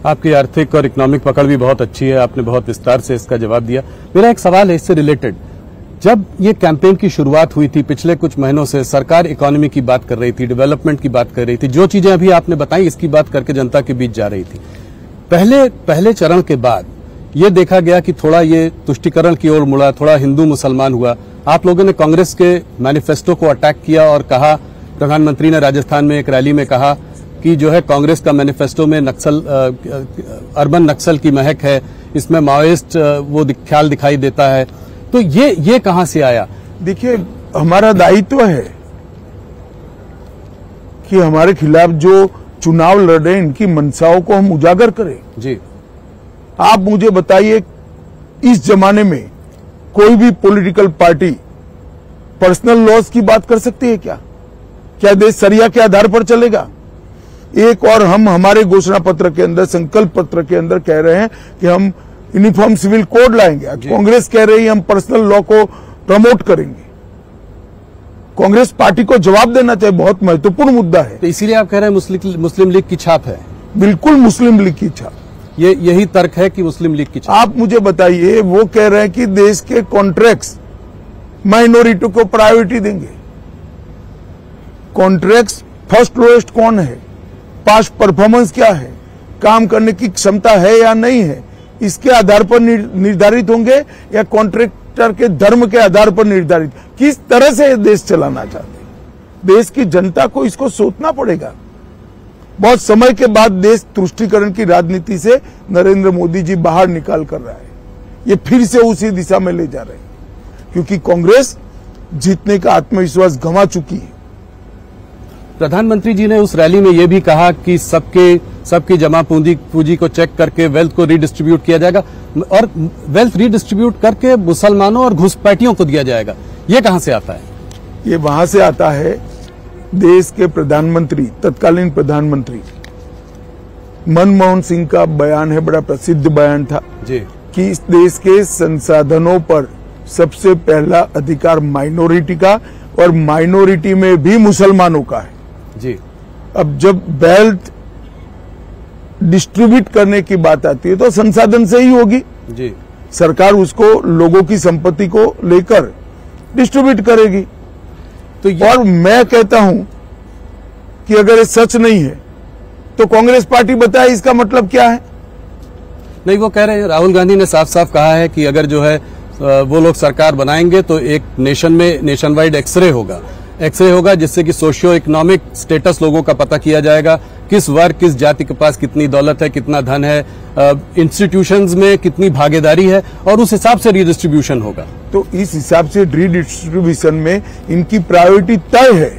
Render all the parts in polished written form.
आपकी आर्थिक और इकोनॉमिक पकड़ भी बहुत अच्छी है, आपने बहुत विस्तार से इसका जवाब दिया। मेरा एक सवाल है इससे रिलेटेड, जब ये कैंपेन की शुरुआत हुई थी पिछले कुछ महीनों से सरकार इकोनॉमी की बात कर रही थी, डेवलपमेंट की बात कर रही थी, जो चीजें अभी आपने बताई इसकी बात करके जनता के बीच जा रही थी। पहले चरण के बाद ये देखा गया कि थोड़ा ये तुष्टीकरण की ओर मुड़ा, थोड़ा हिंदू मुसलमान हुआ। आप लोगों ने कांग्रेस के मैनिफेस्टो को अटैक किया और कहा, प्रधानमंत्री ने राजस्थान में एक रैली में कहा कि जो है कांग्रेस का मैनिफेस्टो में नक्सल अर्बन नक्सल की महक है, इसमें माओइस्ट वो ख्याल दिखाई देता है। तो ये कहां से आया? देखिए, हमारा दायित्व है कि हमारे खिलाफ जो चुनाव लड़ रहे हैं इनकी मंशाओं को हम उजागर करें। जी, आप मुझे बताइए, इस जमाने में कोई भी पॉलिटिकल पार्टी पर्सनल लॉस की बात कर सकती है क्या? क्या देश सरिया के आधार पर चलेगा? एक और हम हमारे घोषणा पत्र के अंदर, संकल्प पत्र के अंदर कह रहे हैं कि हम यूनिफॉर्म सिविल कोड लाएंगे। कांग्रेस कह रही है हम पर्सनल लॉ को प्रमोट करेंगे। कांग्रेस पार्टी को जवाब देना चाहिए, बहुत महत्वपूर्ण मुद्दा है। तो इसीलिए आप कह रहे हैं मुस्लिम लीग की छाप है? बिल्कुल मुस्लिम लीग की छाप। यही तर्क है कि मुस्लिम लीग की छाप। आप मुझे बताइए, वो कह रहे हैं कि देश के कॉन्ट्रैक्ट्स माइनॉरिटी को प्रायोरिटी देंगे। कॉन्ट्रैक्ट्स फर्स्ट लोएस्ट कौन है, पास्ट परफॉर्मेंस क्या है, काम करने की क्षमता है या नहीं है, इसके आधार पर निर्धारित होंगे या कॉन्ट्रैक्टर के धर्म के आधार पर निर्धारित? किस तरह से देश चलाना चाहते हैं? देश की जनता को इसको सोचना पड़ेगा। बहुत समय के बाद देश तुष्टीकरण की राजनीति से नरेंद्र मोदी जी बाहर निकाल कर रहा है। ये फिर से उसी दिशा में ले जा रहे हैं, क्योंकि कांग्रेस जीतने का आत्मविश्वास गंवा चुकी है। प्रधानमंत्री जी ने उस रैली में यह भी कहा कि सबकी जमा पूंजी को चेक करके वेल्थ को रिडिस्ट्रीब्यूट किया जाएगा और वेल्थ रिडिस्ट्रीब्यूट करके मुसलमानों और घुसपैठियों को दिया जाएगा। ये कहां से आता है? ये वहां से आता है, देश के प्रधानमंत्री, तत्कालीन प्रधानमंत्री मनमोहन सिंह का बयान है, बड़ा प्रसिद्ध बयान था जी, कि इस देश के संसाधनों पर सबसे पहला अधिकार माइनॉरिटी का और माइनॉरिटी में भी मुसलमानों का है जी। अब जब वेल्थ डिस्ट्रीब्यूट करने की बात आती है तो संसाधन से ही होगी जी। सरकार उसको लोगों की संपत्ति को लेकर डिस्ट्रीब्यूट करेगी। तो और मैं कहता हूं कि अगर ये सच नहीं है तो कांग्रेस पार्टी बताए इसका मतलब क्या है? नहीं, वो कह रहे हैं, राहुल गांधी ने साफ साफ कहा है कि अगर जो है वो लोग सरकार बनाएंगे तो एक नेशन वाइड एक्सरे होगा जिससे कि सोशियो इकोनॉमिक स्टेटस लोगों का पता किया जाएगा, किस वर्ग किस जाति के पास कितनी दौलत है, कितना धन है, इंस्टीट्यूशंस में कितनी भागीदारी है, और उस हिसाब से रिडिस्ट्रीब्यूशन होगा। तो इस हिसाब से रिडिस्ट्रीब्यूशन में इनकी प्रायोरिटी तय है।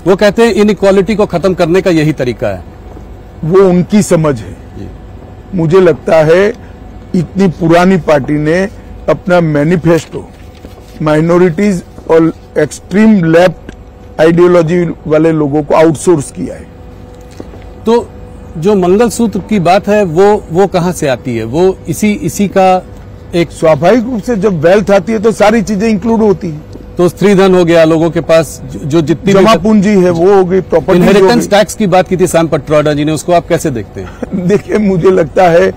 वो कहते हैं इनइक्वालिटी को खत्म करने का यही तरीका है। वो उनकी समझ है। मुझे लगता है इतनी पुरानी पार्टी ने अपना मैनिफेस्टो माइनॉरिटीज और एक्सट्रीम लेफ्ट आइडियोलॉजी वाले लोगों को आउटसोर्स किया है। तो जो मंगलसूत्र की बात है वो कहां से आती है? वो इसी का एक स्वाभाविक रूप से जब वेल्थ आती है तो सारी चीजें इंक्लूड होती है। तो स्त्री धन हो गया, लोगों के पास जो जितनी जमा पूंजी है वो हो गई, प्रॉपर्टी। इनहेरिटेंस टैक्स की बात की थी सैम पित्रोदा जी ने, उसको आप कैसे देखते हैं? देखिए, मुझे लगता है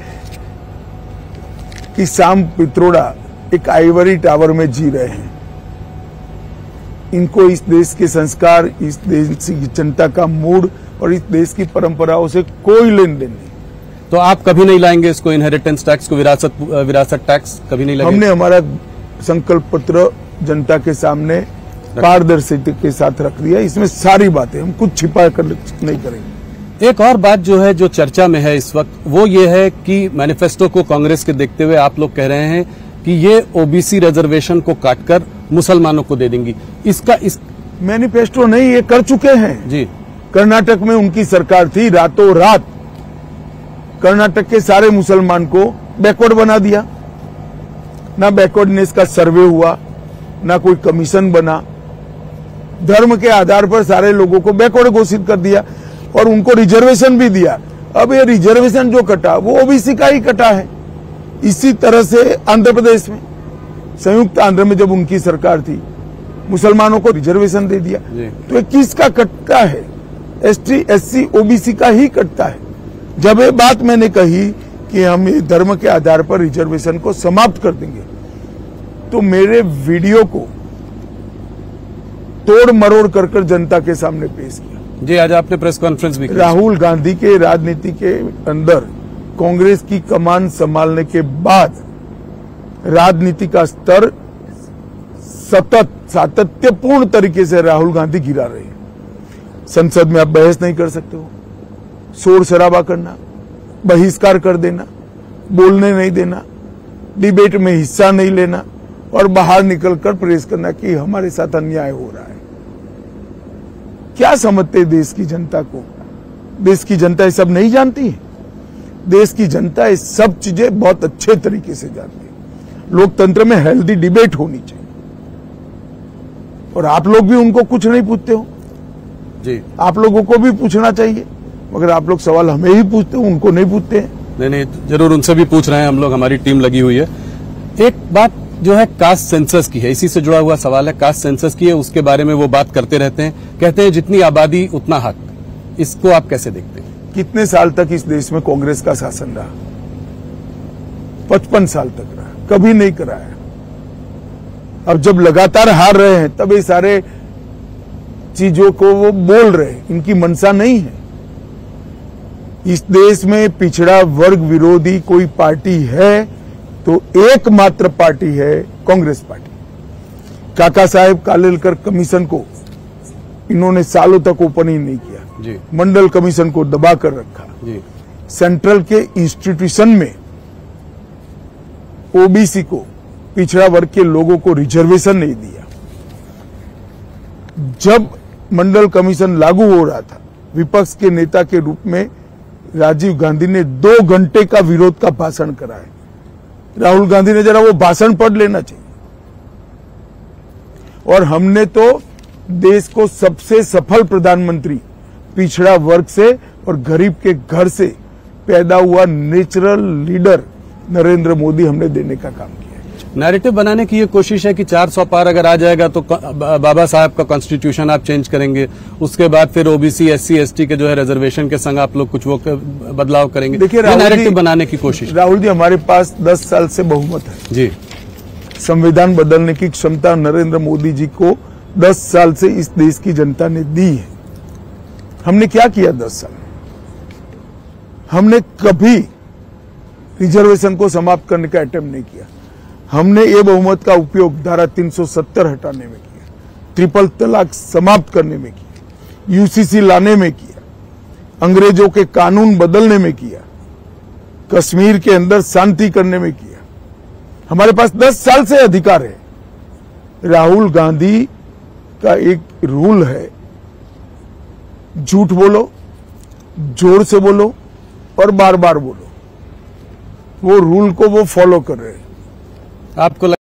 कि सैम पित्रोदा एक आइवरी टावर में जी रहे हैं। इनको इस देश के संस्कार, इस देश की जनता का मूड और इस देश की परंपराओं से कोई लेन देन नहीं। तो आप कभी नहीं लाएंगे इसको, इनहेरिटेंस टैक्स को, विरासत टैक्स कभी नहीं लाएंगे? हमने हमारा संकल्प पत्र जनता के सामने पारदर्शिता के साथ रख दिया। इसमें सारी बातें, हम कुछ छिपा कर नहीं करेंगे। एक और बात जो है, जो चर्चा में है इस वक्त, वो ये है कि मैनिफेस्टो को कांग्रेस के देखते हुए आप लोग कह रहे हैं कि ये ओबीसी रिजर्वेशन को काटकर मुसलमानों को दे देंगी। इस मैनिफेस्टो नहीं, ये कर चुके हैं जी। कर्नाटक में उनकी सरकार थी, रातों रात कर्नाटक के सारे मुसलमान को बैकवर्ड बना दिया। ना बैकवर्डनेस का सर्वे हुआ, ना कोई कमीशन बना, धर्म के आधार पर सारे लोगों को बैकवर्ड घोषित कर दिया और उनको रिजर्वेशन भी दिया। अब ये रिजर्वेशन जो कटा वो ओबीसी का ही कटा है। इसी तरह से आंध्र प्रदेश में, संयुक्त आंध्र में जब उनकी सरकार थी, मुसलमानों को रिजर्वेशन दे दिया। तो ये किसका कटता है? एसटी, एससी, ओबीसी का ही कटता है। जब ये बात मैंने कही कि हम ये धर्म के आधार पर रिजर्वेशन को समाप्त कर देंगे, तो मेरे वीडियो को तोड़ मरोड़ कर जनता के सामने पेश किया। जी, आज आपने प्रेस कॉन्फ्रेंस भी की। राहुल गांधी के राजनीति के अंदर कांग्रेस की कमान संभालने के बाद राजनीति का स्तर सतत सातत्यपूर्ण तरीके से राहुल गांधी गिरा रहे हैं। संसद में आप बहस नहीं कर सकते हो, शोर शराबा करना, बहिष्कार कर देना, बोलने नहीं देना, डिबेट में हिस्सा नहीं लेना और बाहर निकलकर प्रेस करना कि हमारे साथ अन्याय हो रहा है। क्या समझते देश की जनता को? देश की जनता ये सब नहीं जानती है। देश की जनता ये सब चीजें बहुत अच्छे तरीके से जानती है। लोकतंत्र में हेल्दी डिबेट होनी चाहिए और आप लोग भी उनको कुछ नहीं पूछते हो। जी, आप लोगों को भी पूछना चाहिए, मगर आप लोग सवाल हमें ही पूछते हो, उनको नहीं पूछते हैं। नहीं, जरूर उनसे भी पूछ रहे हैं हम लोग, हमारी टीम लगी हुई है। एक बात जो है कास्ट सेंसस की है, इसी से जुड़ा हुआ सवाल है। कास्ट सेंसस की है, उसके बारे में वो बात करते रहते हैं, कहते हैं जितनी आबादी उतना हक। इसको आप कैसे देखते हैं? कितने साल तक इस देश में कांग्रेस का शासन रहा? 55 साल तक रहा, कभी नहीं कराया। अब जब लगातार हार रहे हैं तब ये सारे चीजों को वो बोल रहे हैं, इनकी मंशा नहीं है। इस देश में पिछड़ा वर्ग विरोधी कोई पार्टी है तो एकमात्र पार्टी है कांग्रेस पार्टी। काका साहेब कालेलकर कमीशन को इन्होंने सालों तक ओपन ही नहीं किया जी। मंडल कमीशन को दबा कर रखा जी। सेंट्रल के इंस्टीट्यूशन में ओबीसी को, पिछड़ा वर्ग के लोगों को रिजर्वेशन नहीं दिया। जब मंडल कमीशन लागू हो रहा था, विपक्ष के नेता के रूप में राजीव गांधी ने 2 घंटे का विरोध का भाषण कराया। राहुल गांधी ने जरा वो भाषण पढ़ लेना चाहिए। और हमने तो देश को सबसे सफल प्रधानमंत्री पिछड़ा वर्ग से और गरीब के घर से पैदा हुआ नेचुरल लीडर नरेंद्र मोदी हमने देने का काम किया। नैरेटिव बनाने की ये कोशिश है कि 400 पार अगर आ जाएगा तो बाबा साहब का कॉन्स्टिट्यूशन आप चेंज करेंगे, उसके बाद फिर ओबीसी एससी एसटी के जो है रिजर्वेशन के संग आप लोग कुछ वो बदलाव करेंगे। देखिए, नैरेटिव बनाने की कोशिश। राहुल जी, हमारे पास 10 साल से बहुमत है जी। संविधान बदलने की क्षमता नरेंद्र मोदी जी को 10 साल से इस देश की जनता ने दी है। हमने क्या किया 10 साल? हमने कभी रिजर्वेशन को समाप्त करने का अटेम्प्ट नहीं किया। हमने ये बहुमत का उपयोग धारा 370 हटाने में किया, ट्रिपल तलाक समाप्त करने में किया, यूसीसी लाने में किया, अंग्रेजों के कानून बदलने में किया, कश्मीर के अंदर शांति करने में किया। हमारे पास 10 साल से अधिकार है। राहुल गांधी का एक रूल है, झूठ बोलो, जोर से बोलो और बार बार बोलो। वो रूल को वो फॉलो कर रहे हैं। आपको